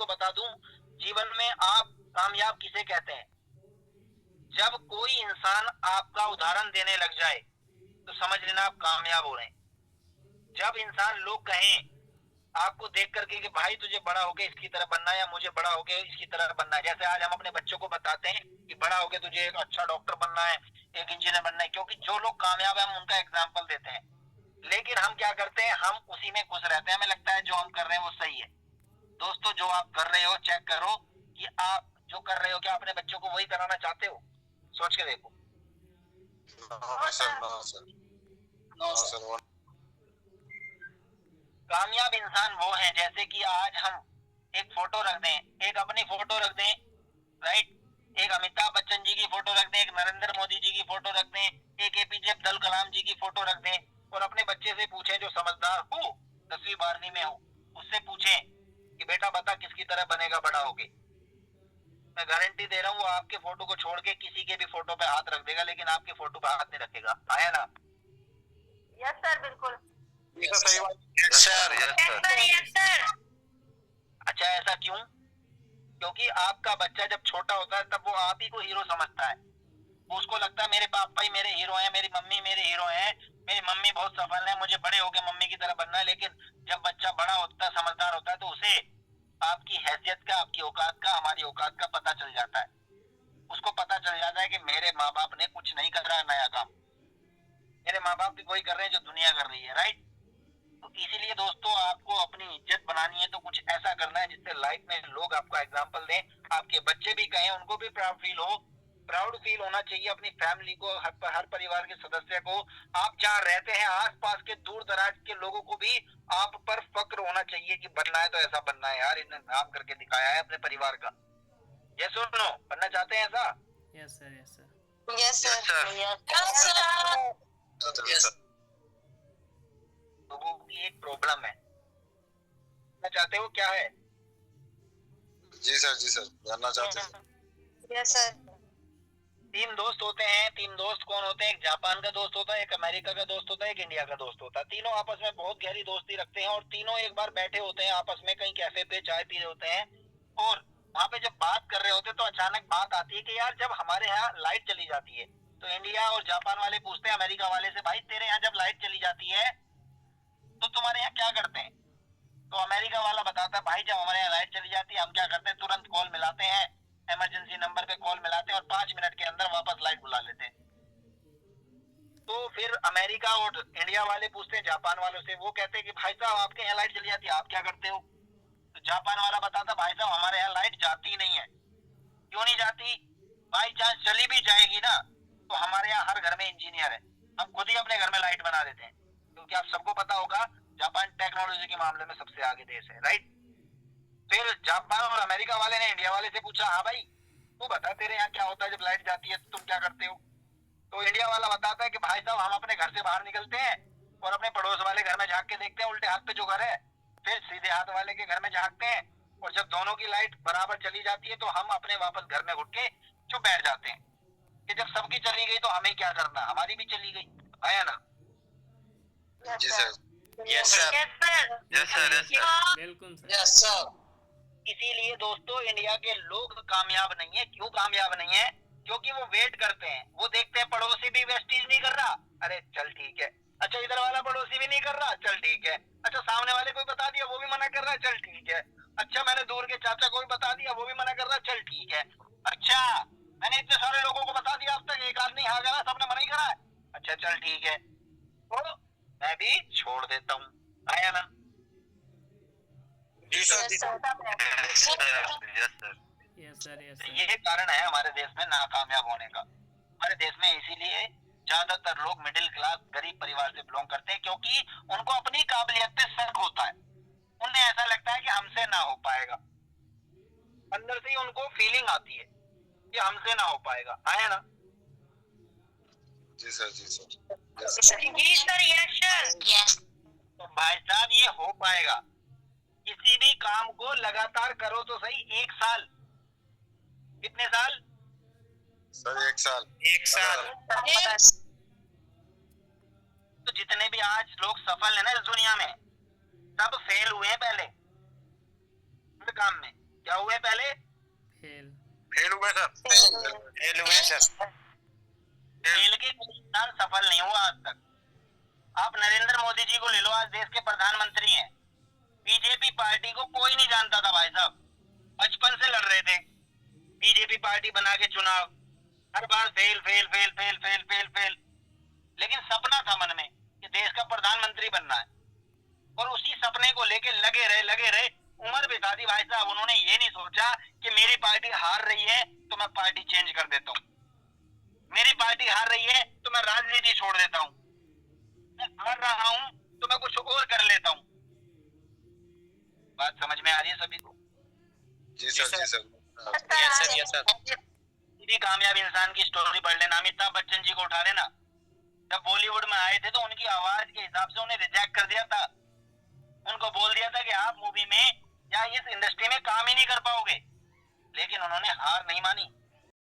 बता दूं, जीवन में आप कामयाब किसे कहते हैं? जब कोई इंसान आपका उदाहरण देने लग जाए तो समझ लेना आप कामयाब हो रहे हैं। जब इंसान लोग कहें आपको देख करके कि भाई तुझे बड़ा होके इसकी तरह बनना है या मुझे बड़ा होके इसकी तरह बनना है, जैसे आज हम अपने बच्चों को बताते हैं कि बड़ा होके तुझे एक अच्छा डॉक्टर बनना है, एक इंजीनियर बनना है, क्योंकि जो लोग कामयाब है हम उनका एग्जाम्पल देते हैं। लेकिन हम क्या करते हैं, हम उसी में खुश रहते हैं, हमें लगता है जो हम कर रहे हैं वो सही है। दोस्तों, जो आप कर रहे हो चेक करो कि आप जो कर रहे हो क्या अपने बच्चों को वही कराना चाहते हो? सोच के देखो। No sir, no sir, no sir. कामयाब इंसान वो है, जैसे कि आज हम एक फोटो रख दें, एक अपनी फोटो रख दें, राइट, एक अमिताभ बच्चन जी की फोटो रख दें, एक नरेंद्र मोदी जी की फोटो रख दें, एक एपीजे अब्दुल कलाम जी की फोटो रख दें, और अपने बच्चे से पूछें जो समझदार हो, 10वीं 12वीं में हो, उससे पूछें कि बेटा बता किसकी तरह बनेगा बड़ा होके। मैं गारंटी दे रहा हूँ वो आपके फोटो को छोड़ के किसी के भी फोटो पे हाथ रख देगा, लेकिन आपके फोटो पे हाथ नहीं रखेगा। आया ना? यस सर, बिल्कुल। सही बात। Yes sir, yes sir. अच्छा, ऐसा क्यों? क्योंकि आपका बच्चा जब छोटा होता है तब वो आप ही को हीरो समझता है। उसको लगता है मेरे पापा ही मेरे हीरो हैं, मेरी मम्मी मेरे हीरो हैं, मेरी मम्मी बहुत सफल है, मुझे बड़े होके मम्मी की तरह बनना है। लेकिन जब बच्चा बड़ा होता है, समझदार होता है, तो उसे आपकी हैसियत का, आपकी औकात का, हमारी औकात का पता चल जाता है। उसको पता चल जाता है कि मेरे माँ बाप ने कुछ नहीं कर रहा है नया काम, मेरे माँ बाप भी वही कर रहे हैं जो दुनिया कर रही है, राइट। तो इसीलिए दोस्तों, आपको अपनी इज्जत बनानी है तो कुछ ऐसा करना है जिससे लाइफ में लोग आपका एग्जाम्पल दें, आपके बच्चे भी कहें, उनको भी प्राउड फील हो। प्राउड फील होना चाहिए अपनी फैमिली को, हर परिवार के सदस्य को। आप जहाँ रहते हैं आसपास के दूर दराज के लोगों को भी आप पर फक्र होना चाहिए कि बनना है तो ऐसा बनना है यार, इन्होंने नाम करके दिखाया है अपने परिवार का। ये सुनो, बनना चाहते हैं ऐसा? Yes sir, yes sir, yes yes sir, sir, yes sir. लोगों की एक प्रॉब्लम है, बनना चाहते हो क्या है? जी सर, जी सर, जानना चाहते हैं। Yes sir. 3 दोस्त होते हैं। 3 दोस्त कौन होते हैं? एक जापान का दोस्त होता है, एक अमेरिका का दोस्त होता है, एक इंडिया का दोस्त होता है। तीनों आपस में बहुत गहरी दोस्ती रखते हैं और तीनों एक बार बैठे होते हैं आपस में, कहीं कैफे पे चाय पी रहे होते हैं, और वहां पे जब बात कर रहे होते हैं तो अचानक बात आती है कि यार जब हमारे यहाँ लाइट चली जाती है तो इंडिया और जापान वाले पूछते हैं अमेरिका वाले से, भाई तेरे यहाँ जब लाइट चली जाती है तो तुम्हारे यहाँ क्या करते हैं? तो अमेरिका वाला बताता है, भाई जब हमारे यहाँ लाइट चली जाती है हम क्या करते हैं, तुरंत कॉल मिलाते हैं, इमरजेंसी नंबर पे कॉल मिलाते हैं और 5 मिनट के अंदर वापस लाइट बुला लेते हैं। तो फिर अमेरिका और इंडिया वाले पूछते हैं जापान वालों से, वो कहते हैं कि भाई साहब आपके यहाँ लाइट चली जाती है आप क्या करते हो? तो जापान वाला बताता, भाई साहब हमारे यहाँ लाइट जाती नहीं है। क्यों नहीं जाती? बाई चांस चली भी जाएगी ना तो हमारे यहाँ हर घर में इंजीनियर है, हम खुद ही अपने घर में लाइट बना देते हैं, क्योंकि आप सबको पता होगा जापान टेक्नोलॉजी के मामले में सबसे आगे देश है, राइट। फिर जापान और अमेरिका वाले ने इंडिया वाले से पूछा, हाँ भाई तू बता तेरे यहाँ क्या होता है जब लाइट जाती है तो तुम क्या करते हो? तो इंडिया वाला बताता है कि भाई साहब हम अपने घर से बाहर निकलते हैं और अपने पड़ोस वाले घर में झांक के देखते हैं उल्टे हाथ पे जो घर है, फिर सीधे हाथ वाले के घर में झांकते हैं, और जब दोनों की लाइट बराबर चली जाती है तो हम अपने वापस घर में घुट के चुप बैठ जाते हैं कि जब सबकी चली गई तो हमें क्या करना, हमारी भी चली गई। आया ना? जी sir, yes sir, yes sir, yes sir, बिल्कुल सर। Yes sir. इसीलिए दोस्तों इंडिया के लोग कामयाब नहीं है। क्यों कामयाब नहीं है? क्योंकि वो वेट करते हैं, वो देखते हैं पड़ोसी भी वेस्टीज नहीं कर रहा, अरे चल ठीक है। अच्छा इधर वाला पड़ोसी भी नहीं कर रहा, चल ठीक है। अच्छा सामने वाले को बता दिया वो भी मना कर रहा है, चल ठीक है। अच्छा मैंने दूर के चाचा को भी बता दिया वो भी मना कर रहा है, चल ठीक है। अच्छा मैंने इतने सारे लोगों को बता दिया अब तक एक आदमी हाँ करा, सबने मना ही करा है, अच्छा चल ठीक है, तो मैं भी छोड़ देता हूँ। आया ना? जी sir, yes sir, yes sir, yes sir. Yes sir, yes sir. ये कारण है हमारे देश में नाकामयाब होने का। हमारे देश में इसीलिए ज्यादातर लोग मिडिल क्लास गरीब परिवार से बिलोंग करते हैं, क्योंकि उनको अपनी काबिलियत पे शक होता है। उन्हें ऐसा लगता है कि हमसे ना हो पाएगा, अंदर से ही उनको फीलिंग आती है कि हमसे ना हो पाएगा। आया ना? जी सर, जी सर, यस जी सर, यस सर। तो भाई साहब ये हो पाएगा। किसी भी काम को लगातार करो तो सही, 1 साल, कितने साल? सर, 1 साल, 1 साल। तो जितने भी आज लोग सफल है ना इस दुनिया में, सब फेल हुए हैं पहले हर काम में। हुए पहले? फेल। फेल हुए सर। फेल हुए सर। फेल के कोई इंसान सफल नहीं हुआ आज तक। आप नरेंद्र मोदी जी को ले लो, आज देश के प्रधानमंत्री हैं। बीजेपी पार्टी को कोई नहीं जानता था भाई साहब, बचपन से लड़ रहे थे बीजेपी पार्टी बना के चुनाव, हर बार fail fail fail fail fail fail fail. लेकिन सपना था मन में कि देश का प्रधानमंत्री बनना है, और उसी सपने को लेके लगे रहे, उम्र बिता दी भाई साहब। उन्होंने ये नहीं सोचा कि मेरी पार्टी हार रही है तो मैं पार्टी चेंज कर देता हूँ, मेरी पार्टी हार रही है तो मैं राजनीति छोड़ देता हूँ, मैं हार रहा हूँ तो मैं कुछ और कर लेता हूँ। बात समझ में आ रही है सभी को? जी सर, जी sir. Yes sir, yes sir. किसी कामयाब इंसान की स्टोरी पढ़ लेना। अमिताभ बच्चन जी को उठा लेना, जब बॉलीवुड में आए थे तो उनकी आवाज के हिसाब से उन्हें रिजेक्ट कर दिया था। उनको बोल दिया था कि आप मूवी में या इस इंडस्ट्री में काम ही नहीं कर पाओगे, लेकिन उन्होंने हार नहीं मानी।